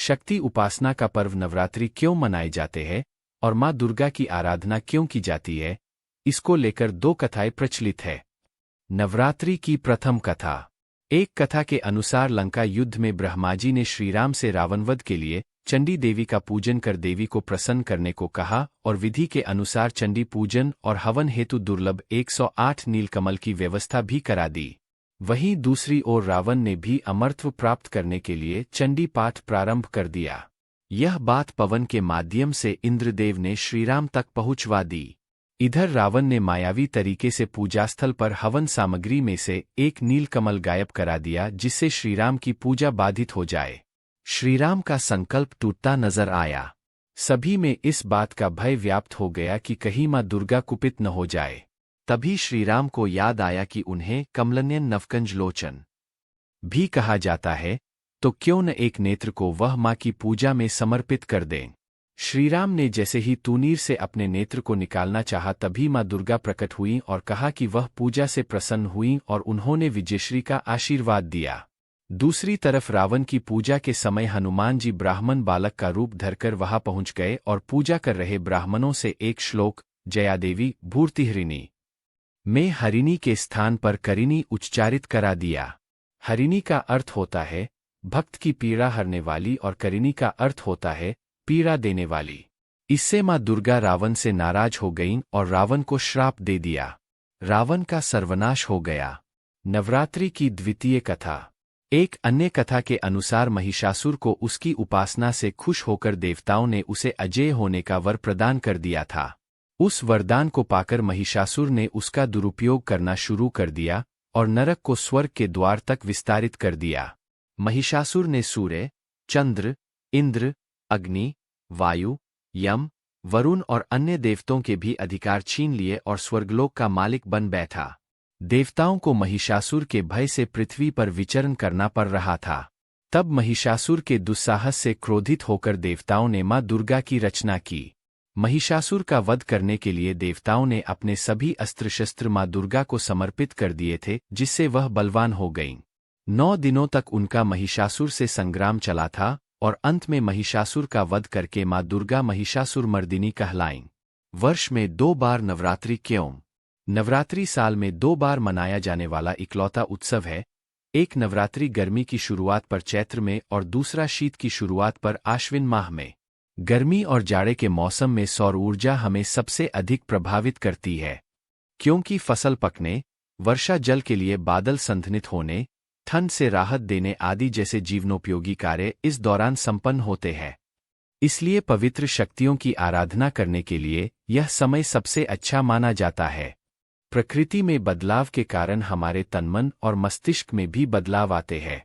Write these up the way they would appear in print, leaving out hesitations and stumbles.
शक्ति उपासना का पर्व नवरात्रि क्यों मनाए जाते हैं और माँ दुर्गा की आराधना क्यों की जाती है, इसको लेकर दो कथाएं प्रचलित है। नवरात्रि की प्रथम कथा। एक कथा के अनुसार लंका युद्ध में ब्रह्माजी ने श्रीराम से रावणवध के लिए चंडी देवी का पूजन कर देवी को प्रसन्न करने को कहा और विधि के अनुसार चंडी पूजन और हवन हेतु दुर्लभ 108 नीलकमल की व्यवस्था भी करा दी। वहीं दूसरी ओर रावण ने भी अमरत्व प्राप्त करने के लिए चंडी पाठ प्रारंभ कर दिया। यह बात पवन के माध्यम से इंद्रदेव ने श्रीराम तक पहुंचवा दी। इधर रावण ने मायावी तरीके से पूजास्थल पर हवन सामग्री में से एक नीलकमल गायब करा दिया, जिससे श्रीराम की पूजा बाधित हो जाए। श्रीराम का संकल्प टूटता नजर आया। सभी में इस बात का भय व्याप्त हो गया कि कहीं माँ दुर्गा कुपित न हो जाए। तभी श्रीराम को याद आया कि उन्हें कमलनयन नवकंज लोचन भी कहा जाता है, तो क्यों न एक नेत्र को वह माँ की पूजा में समर्पित कर दें। श्रीराम ने जैसे ही तूनीर से अपने नेत्र को निकालना चाहा, तभी माँ दुर्गा प्रकट हुई और कहा कि वह पूजा से प्रसन्न हुई और उन्होंने विजयश्री का आशीर्वाद दिया। दूसरी तरफ रावण की पूजा के समय हनुमान जी ब्राह्मण बालक का रूप धरकर वहां पहुंच गए और पूजा कर रहे ब्राह्मणों से एक श्लोक जयादेवी भूर्तिहरिणी में हरिणी के स्थान पर करिणी उच्चारित करा दिया। हरिणी का अर्थ होता है भक्त की पीड़ा हरने वाली और करिणी का अर्थ होता है पीड़ा देने वाली। इससे माँ दुर्गा रावण से नाराज हो गईं और रावण को श्राप दे दिया। रावण का सर्वनाश हो गया। नवरात्रि की द्वितीय कथा। एक अन्य कथा के अनुसार महिषासुर को उसकी उपासना से खुश होकर देवताओं ने उसे अजेय होने का वर प्रदान कर दिया था। उस वरदान को पाकर महिषासुर ने उसका दुरुपयोग करना शुरू कर दिया और नरक को स्वर्ग के द्वार तक विस्तारित कर दिया। महिषासुर ने सूर्य, चंद्र, इंद्र, अग्नि, वायु, यम, वरुण और अन्य देवताओं के भी अधिकार छीन लिए और स्वर्गलोक का मालिक बन बैठा। देवताओं को महिषासुर के भय से पृथ्वी पर विचरण करना पड़ रहा था। तब महिषासुर के दुस्साहस से क्रोधित होकर देवताओं ने माँ दुर्गा की रचना की। महिषासुर का वध करने के लिए देवताओं ने अपने सभी अस्त्र शस्त्र माँ दुर्गा को समर्पित कर दिए थे, जिससे वह बलवान हो गईं। 9 दिनों तक उनका महिषासुर से संग्राम चला था और अंत में महिषासुर का वध करके माँ दुर्गा महिषासुर मर्दिनी कहलाईं। वर्ष में 2 बार नवरात्रि क्यों? नवरात्रि साल में 2 बार मनाया जाने वाला इकलौता उत्सव है। एक नवरात्रि गर्मी की शुरुआत पर चैत्र में और दूसरा शीत की शुरुआत पर आश्विन माह में। गर्मी और जाड़े के मौसम में सौर ऊर्जा हमें सबसे अधिक प्रभावित करती है, क्योंकि फसल पकने, वर्षा जल के लिए बादल संघनित होने, ठंड से राहत देने आदि जैसे जीवनोपयोगी कार्य इस दौरान संपन्न होते हैं। इसलिए पवित्र शक्तियों की आराधना करने के लिए यह समय सबसे अच्छा माना जाता है। प्रकृति में बदलाव के कारण हमारे तनमन और मस्तिष्क में भी बदलाव आते हैं।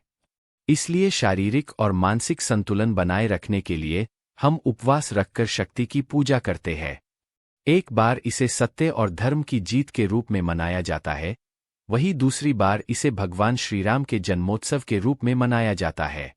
इसलिए शारीरिक और मानसिक संतुलन बनाए रखने के लिए हम उपवास रखकर शक्ति की पूजा करते हैं। एक बार इसे सत्य और धर्म की जीत के रूप में मनाया जाता है, वहीं दूसरी बार इसे भगवान श्रीराम के जन्मोत्सव के रूप में मनाया जाता है।